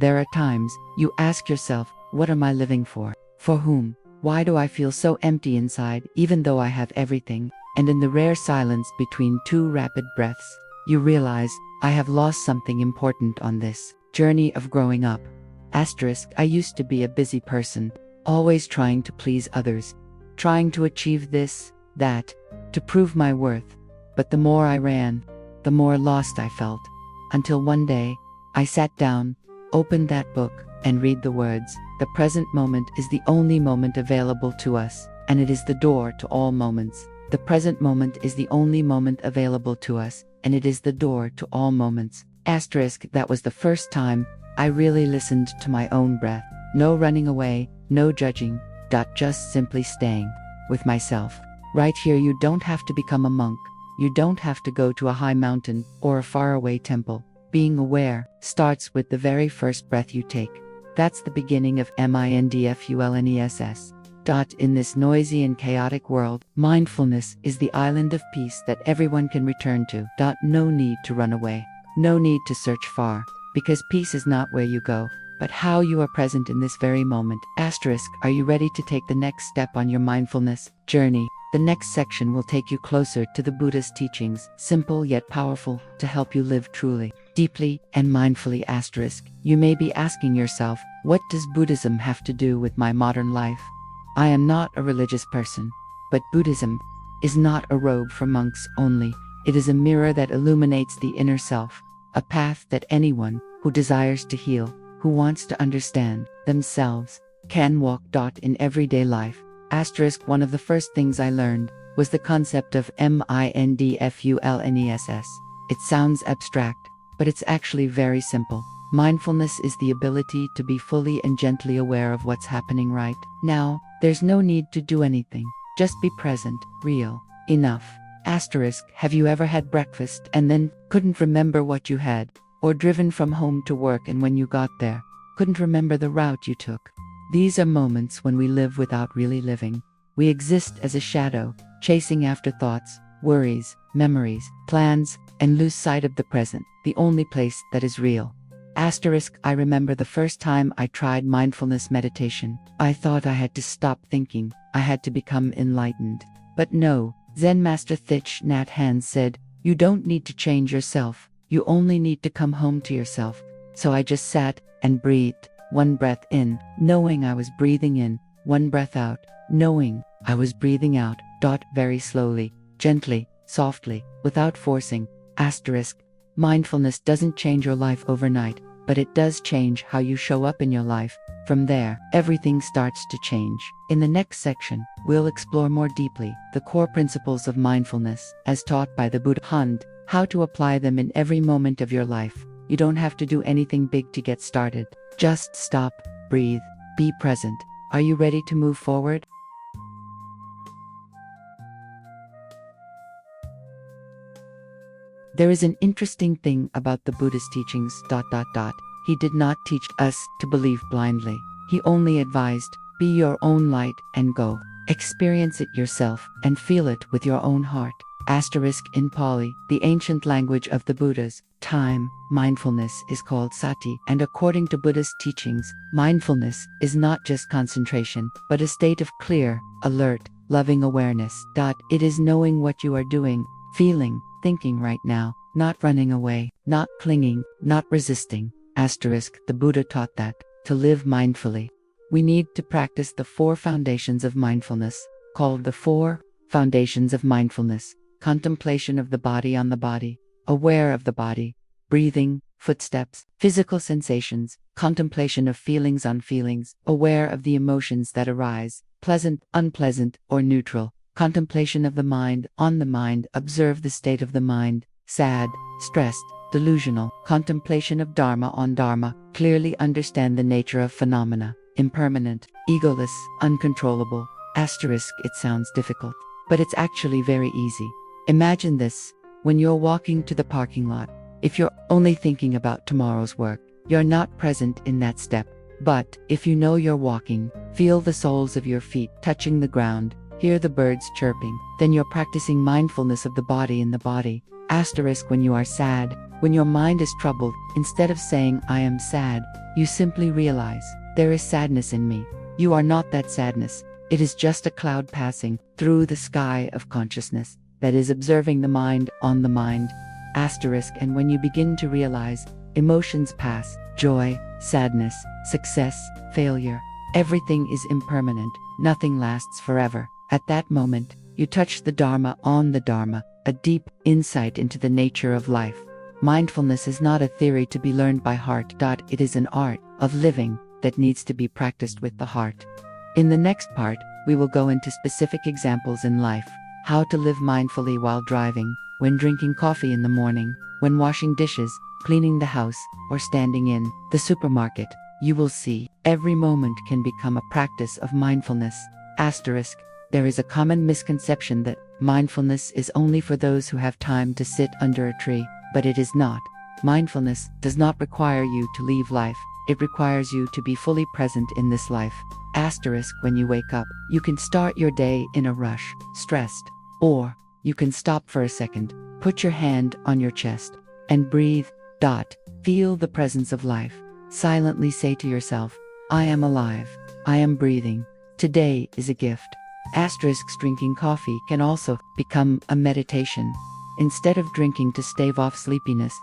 There are times you ask yourself, what am I living for? For whom? Why do I feel so empty inside, even though I have everything? And in the rare silence between two rapid breaths, you realize, I have lost something important on this journey of growing up. I used to be a busy person, always trying to please others, trying to achieve this, that, to prove my worth. But the more I ran, the more lost I felt. Until one day, I sat down, opened that book, and read the words, the present moment is the only moment available to us, and it is the door to all moments. The present moment is the only moment available to us, and it is the door to all moments. That was the first time I really listened to my own breath. No running away, no judging, just simply staying with myself. Right here, you don't have to become a monk. You don't have to go to a high mountain or a faraway temple. Being aware starts with the very first breath you take. That's the beginning of Mindfulness. In this noisy and chaotic world, mindfulness is the island of peace that everyone can return to. No need to run away. No need to search far, because peace is not where you go, but how you are present in this very moment. Are you ready to take the next step on your mindfulness journey? The next section will take you closer to the Buddha's teachings, simple yet powerful, to help you live truly, deeply, and mindfully. You may be asking yourself, what does Buddhism have to do with my modern life? I am not a religious person, but Buddhism is not a robe for monks only. It is a mirror that illuminates the inner self, a path that anyone who desires to heal, who wants to understand themselves, can walk. In everyday life. One of the first things I learned was the concept of mindfulness. It sounds abstract, but it's actually very simple. Mindfulness is the ability to be fully and gently aware of what's happening right now. There's no need to do anything. Just be present, real, enough. Have you ever had breakfast and then couldn't remember what you had? Or driven from home to work and when you got there, couldn't remember the route you took? These are moments when we live without really living. We exist as a shadow, chasing after thoughts, worries, memories, plans, and lose sight of the present, the only place that is real. I remember the first time I tried mindfulness meditation. I thought I had to stop thinking, I had to become enlightened. But no, Zen Master Thich Nhat Hanh said, you don't need to change yourself, you only need to come home to yourself. So I just sat and breathed, one breath in, knowing I was breathing in, one breath out, knowing I was breathing out. Very slowly, gently, softly, without forcing. Mindfulness doesn't change your life overnight, but it does change how you show up in your life. From there, everything starts to change. In the next section, we'll explore more deeply the core principles of mindfulness, as taught by the Buddha, and how to apply them in every moment of your life. You don't have to do anything big to get started. Just stop, breathe, be present. Are you ready to move forward? There is an interesting thing about the Buddha's teachings. He did not teach us to believe blindly. He only advised, be your own light and go. Experience it yourself and feel it with your own heart. In Pali, the ancient language of the Buddhas, time, mindfulness is called sati, and according to Buddhist teachings, mindfulness is not just concentration, but a state of clear, alert, loving awareness. It is knowing what you are doing, feeling, thinking right now, not running away, not clinging, not resisting. The Buddha taught that, to live mindfully, we need to practice the 4 foundations of mindfulness, called the 4 foundations of mindfulness: contemplation of the body on the body, aware of the body, breathing, footsteps, physical sensations, contemplation of feelings on feelings, aware of the emotions that arise, pleasant, unpleasant, or neutral, contemplation of the mind on the mind, observe the state of the mind, sad, stressed, delusional, contemplation of Dharma on Dharma, clearly understand the nature of phenomena, impermanent, egoless, uncontrollable. It sounds difficult, but it's actually very easy. Imagine this, when you're walking to the parking lot, if you're only thinking about tomorrow's work, you're not present in that step. But if you know you're walking, feel the soles of your feet touching the ground, hear the birds chirping, then you're practicing mindfulness of the body in the body. When you are sad, When your mind is troubled, instead of saying, I am sad, you simply realize, there is sadness in me. You are not that sadness. It is just a cloud passing through the sky of consciousness that is observing the mind on the mind. Asterisk. And when you begin to realize, emotions pass, joy, sadness, success, failure, everything is impermanent, nothing lasts forever. At that moment, you touch the Dharma on the Dharma, a deep insight into the nature of life. Mindfulness is not a theory to be learned by heart. It is an art of living that needs to be practiced with the heart. In the next part, we will go into specific examples in life, how to live mindfully while driving, when drinking coffee in the morning, when washing dishes, cleaning the house, or standing in the supermarket. You will see, every moment can become a practice of mindfulness. Asterisk. There is a common misconception that mindfulness is only for those who have time to sit under a tree, but it is not. Mindfulness does not require you to leave life. It requires you to be fully present in this life. Asterisk. When you wake up, you can start your day in a rush, stressed, or you can stop for a second, put your hand on your chest, and breathe. Feel the presence of life. Silently say to yourself, I am alive. I am breathing. Today is a gift. Asterisk. Drinking coffee can also become a meditation. Instead of drinking to stave off sleepiness,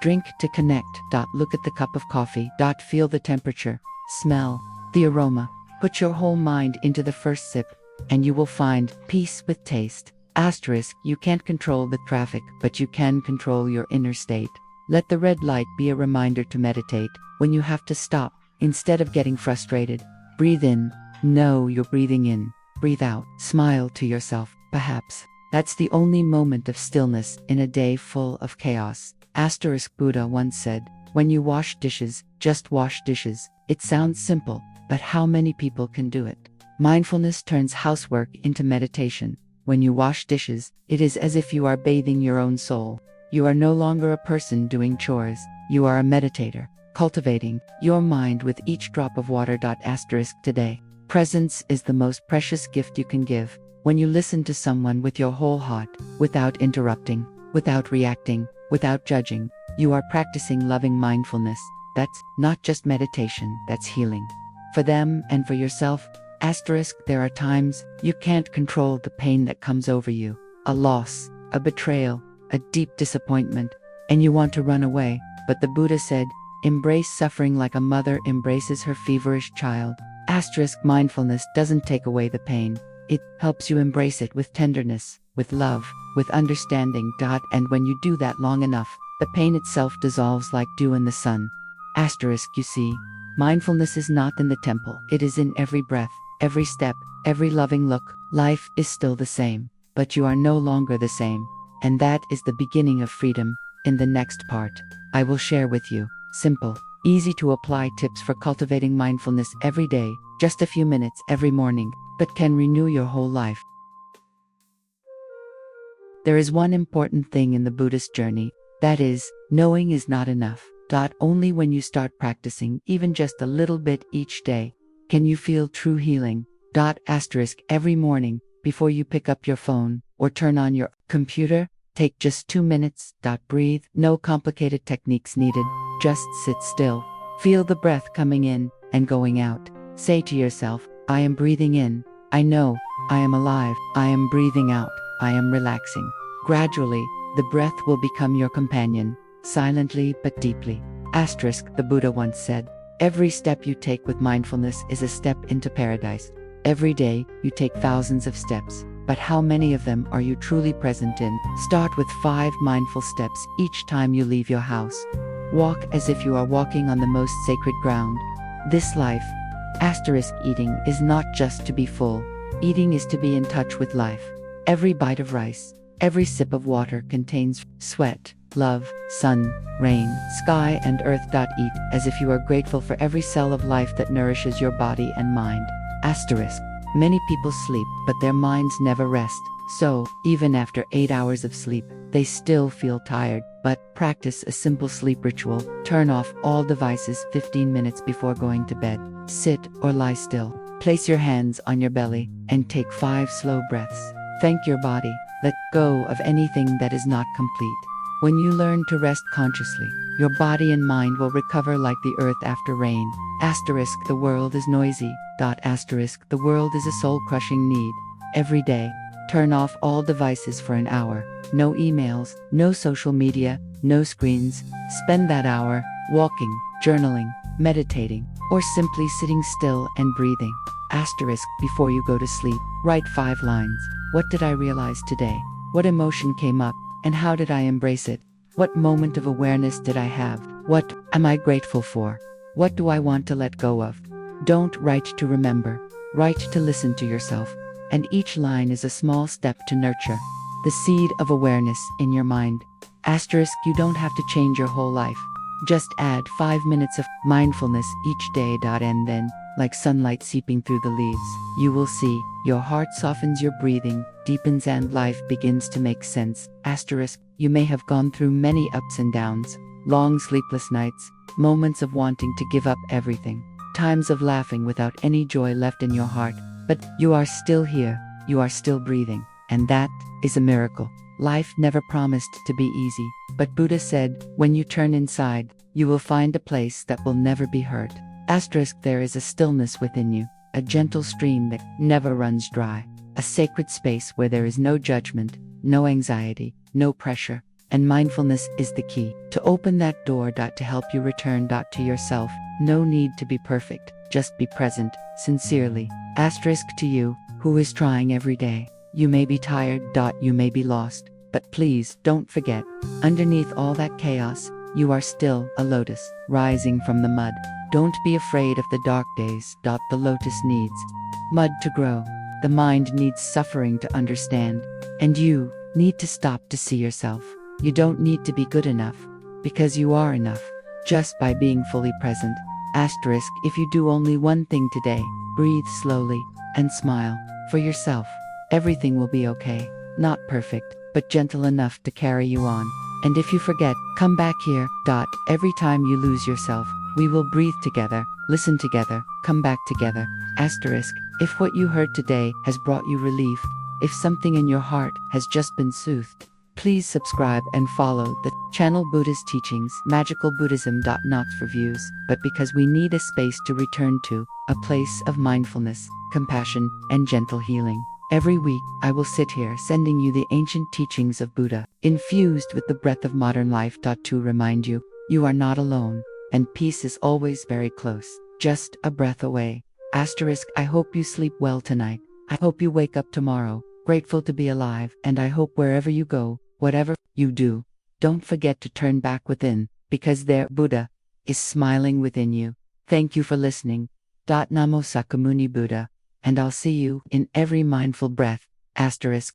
drink to connect. Look at the cup of coffee. Feel the temperature, smell, the aroma. Put your whole mind into the first sip, and you will find peace with taste. Asterisk. You can't control the traffic, but you can control your inner state. Let the red light be a reminder to meditate. When you have to stop, instead of getting frustrated, breathe in. Know you're breathing in. Breathe out. Smile to yourself, perhaps. That's the only moment of stillness in a day full of chaos. Asterisk. Buddha once said, when you wash dishes, just wash dishes. It sounds simple, but how many people can do it? Mindfulness turns housework into meditation. When you wash dishes, it is as if you are bathing your own soul. You are no longer a person doing chores. You are a meditator, cultivating your mind with each drop of water. Asterisk. Today, presence is the most precious gift you can give. When you listen to someone with your whole heart, without interrupting, without reacting, without judging, you are practicing loving mindfulness. That's not just meditation, that's healing. For them and for yourself. Asterisk. There are times you can't control the pain that comes over you. A loss, a betrayal, a deep disappointment, and you want to run away. But the Buddha said, embrace suffering like a mother embraces her feverish child. Asterisk. Mindfulness doesn't take away the pain. It helps you embrace it with tenderness, with love, with understanding. And when you do that long enough, the pain itself dissolves like dew in the sun. Asterisk. You see, mindfulness is not in the temple. It is in every breath, every step, every loving look. Life is still the same, but you are no longer the same. And that is the beginning of freedom. In the next part, I will share with you simple, easy to apply tips for cultivating mindfulness every day, just a few minutes every morning, but can renew your whole life. There is one important thing in the Buddhist journey, that is, knowing is not enough. Only when you start practicing even just a little bit each day, can you feel true healing. Asterisk. Every morning, before you pick up your phone or turn on your computer, take just 2 minutes. Breathe. No complicated techniques needed. Just sit still. Feel the breath coming in and going out. Say to yourself, I am breathing in. I know. I am alive. I am breathing out. I am relaxing. Gradually, the breath will become your companion, silently but deeply. Asterisk. The Buddha once said, every step you take with mindfulness is a step into paradise. Every day, you take thousands of steps, but how many of them are you truly present in? Start with 5 mindful steps each time you leave your house. Walk as if you are walking on the most sacred ground. This life. Asterisk. Eating is not just to be full. Eating is to be in touch with life. Every bite of rice, every sip of water contains sweat, love, sun, rain, sky, and earth. Eat as if you are grateful for every cell of life that nourishes your body and mind. Asterisk. Many people sleep, but their minds never rest. So, even after 8 hours of sleep, they still feel tired. But practice a simple sleep ritual. Turn off all devices 15 minutes before going to bed. Sit or lie still. Place your hands on your belly and take 5 slow breaths. Thank your body. Let go of anything that is not complete. When you learn to rest consciously, your body and mind will recover like the earth after rain. Asterisk, the world is noisy. Asterisk, the world is a soul-crushing need. Every day, turn off all devices for an hour. No emails, no social media, no screens. Spend that hour walking, journaling, meditating, or simply sitting still and breathing. Asterisk, before you go to sleep, write 5 lines. What did I realize today? What emotion came up, and how did I embrace it? What moment of awareness did I have? What am I grateful for? What do I want to let go of? Don't write to remember. Write to listen to yourself. And each line is a small step to nurture the seed of awareness in your mind. Asterisk, you don't have to change your whole life. Just add 5 minutes of mindfulness each day. And then, like sunlight seeping through the leaves, you will see your heart softens, your breathing deepens, and life begins to make sense. Asterisk, you may have gone through many ups and downs, long sleepless nights, moments of wanting to give up everything, times of laughing without any joy left in your heart, but you are still here, you are still breathing, and that is a miracle. Life never promised to be easy, but Buddha said, when you turn inside, you will find a place that will never be hurt. Asterisk, there is a stillness within you, a gentle stream that never runs dry, a sacred space where there is no judgment, no anxiety, no pressure, and mindfulness is the key to open that door. To help you return to yourself. No need to be perfect, just be present, sincerely. Asterisk, to you, who is trying every day. You may be tired. You may be lost, but please don't forget, underneath all that chaos, you are still a lotus, rising from the mud. Don't be afraid of the dark days. The lotus needs mud to grow. The mind needs suffering to understand. And you need to stop to see yourself. You don't need to be good enough, because you are enough, just by being fully present. Asterisk, if you do only one thing today, breathe slowly, and smile, for yourself. Everything will be okay. Not perfect, but gentle enough to carry you on. And if you forget, come back here. Every time you lose yourself, we will breathe together, listen together, come back together. Asterisk, if what you heard today has brought you relief, if something in your heart has just been soothed, please subscribe and follow the channel. Buddhist Teachings, Magical Buddhism. Not for views, but because we need a space to return to, a place of mindfulness, compassion, and gentle healing. Every week, I will sit here sending you the ancient teachings of Buddha, infused with the breath of modern life. To remind you, you are not alone, and peace is always very close, just a breath away. Asterisk, I hope you sleep well tonight. I hope you wake up tomorrow, grateful to be alive, and I hope wherever you go, whatever you do, don't forget to turn back within, because there Buddha is smiling within you. Thank you for listening. Namo Sakyamuni Buddha. And I'll see you in every mindful breath. Asterisk.